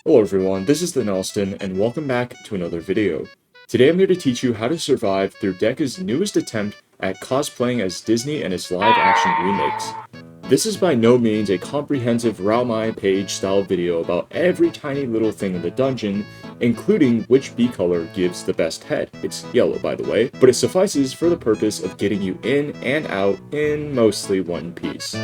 Hello everyone, this is TheNelston, and welcome back to another video. Today I'm here to teach you how to survive through DECA's newest attempt at cosplaying as Disney and its live-action remakes. This is by no means a comprehensive Realmeye page-style video about every tiny little thing in the dungeon, including which bee color gives the best head. It's yellow, by the way, but it suffices for the purpose of getting you in and out in mostly one piece.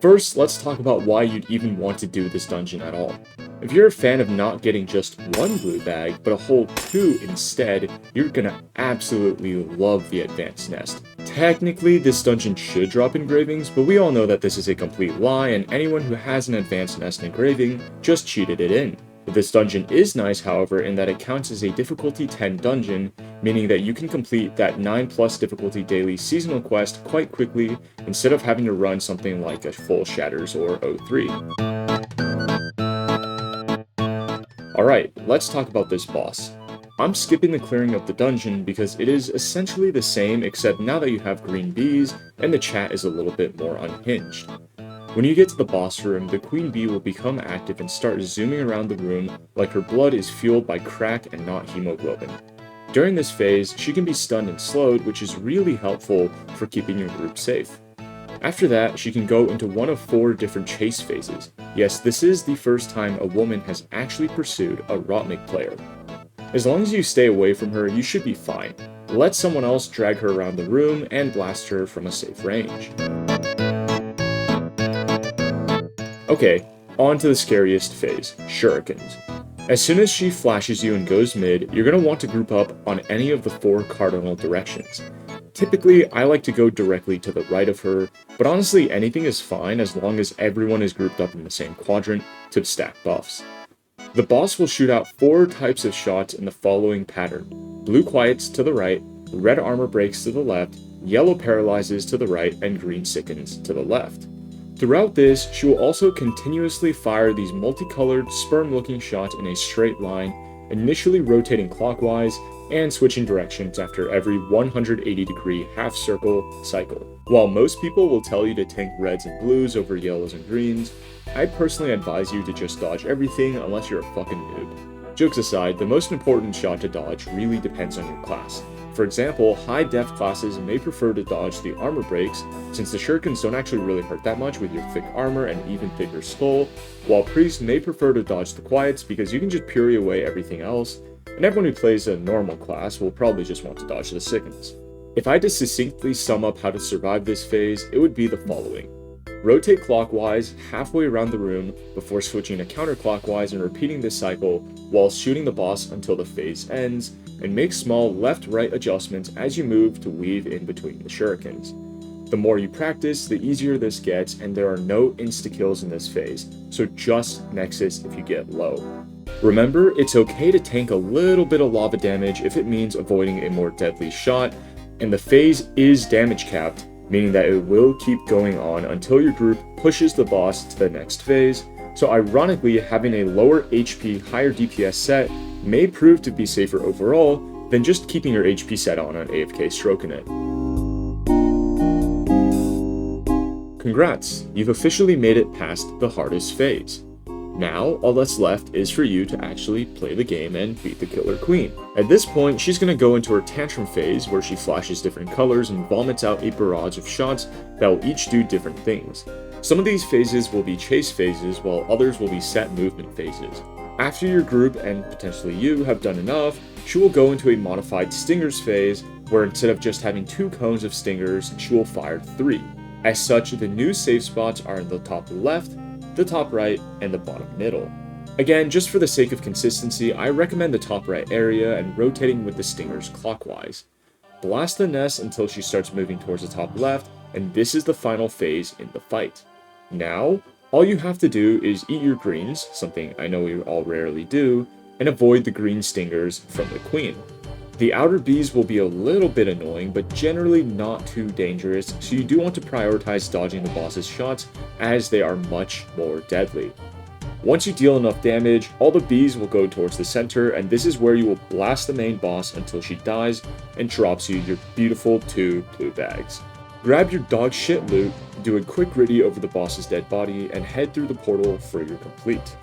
First, let's talk about why you'd even want to do this dungeon at all. If you're a fan of not getting just one blue bag, but a whole two instead, you're gonna absolutely love the advanced nest. Technically, this dungeon should drop engravings, but we all know that this is a complete lie, and anyone who has an advanced nest engraving just cheated it in. This dungeon is nice, however, in that it counts as a difficulty 10 dungeon, meaning that you can complete that 9+ difficulty daily seasonal quest quite quickly instead of having to run something like a full Shatters or O3. Alright, let's talk about this boss. I'm skipping the clearing of the dungeon because it is essentially the same, except now that you have green bees and the chat is a little bit more unhinged. When you get to the boss room, the queen bee will become active and start zooming around the room like her blood is fueled by crack and not hemoglobin. During this phase, she can be stunned and slowed, which is really helpful for keeping your group safe. After that, she can go into one of 4 different chase phases. Yes, this is the first time a woman has actually pursued a Realmeye player. As long as you stay away from her, you should be fine. Let someone else drag her around the room and blast her from a safe range. Okay, on to the scariest phase, Shurikens. As soon as she flashes you and goes mid, you're going to want to group up on any of the 4 cardinal directions. Typically, I like to go directly to the right of her, but honestly anything is fine as long as everyone is grouped up in the same quadrant to stack buffs. The boss will shoot out 4 types of shots in the following pattern: blue quiets to the right, red armor breaks to the left, yellow paralyzes to the right, and green sickens to the left. Throughout this, she will also continuously fire these multicolored, sperm-looking shots in a straight line, initially rotating clockwise and switching directions after every 180-degree half-circle cycle. While most people will tell you to tank reds and blues over yellows and greens, I personally advise you to just dodge everything unless you're a fucking noob. Jokes aside, the most important shot to dodge really depends on your class. For example, high-def classes may prefer to dodge the armor breaks, since the shurikens don't actually really hurt that much with your thick armor and even thicker skull, while priests may prefer to dodge the quiets because you can just parry away everything else, and everyone who plays a normal class will probably just want to dodge the sickens. If I had to succinctly sum up how to survive this phase, it would be the following. Rotate clockwise halfway around the room before switching to counterclockwise and repeating this cycle while shooting the boss until the phase ends, and make small left-right adjustments as you move to weave in between the shurikens. The more you practice, the easier this gets, and there are no insta-kills in this phase, so just Nexus if you get low. Remember, it's okay to tank a little bit of lava damage if it means avoiding a more deadly shot, and the phase is damage capped, meaning that it will keep going on until your group pushes the boss to the next phase, so ironically having a lower HP, higher DPS set may prove to be safer overall than just keeping your HP set on an AFK stroking it. Congrats, you've officially made it past the hardest phase. Now, all that's left is for you to actually play the game and beat the killer queen. At this point, she's going to go into her tantrum phase where she flashes different colors and vomits out a barrage of shots that will each do different things. Some of these phases will be chase phases, while others will be set movement phases. After your group, and potentially you, have done enough, she will go into a modified stingers phase, where instead of just having 2 cones of stingers, she will fire 3. As such, the new safe spots are in the top left, the top right, and the bottom middle. Again, just for the sake of consistency, I recommend the top right area and rotating with the stingers clockwise. Blast the nest until she starts moving towards the top left, and this is the final phase in the fight. Now, all you have to do is eat your greens, something I know we all rarely do, and avoid the green stingers from the queen. The outer bees will be a little bit annoying, but generally not too dangerous, so you do want to prioritize dodging the boss's shots as they are much more deadly. Once you deal enough damage, all the bees will go towards the center, and this is where you will blast the main boss until she dies and drops you your beautiful 2 blue bags. Grab your dog shit loot, do a quick gritty over the boss's dead body, and head through the portal for your complete.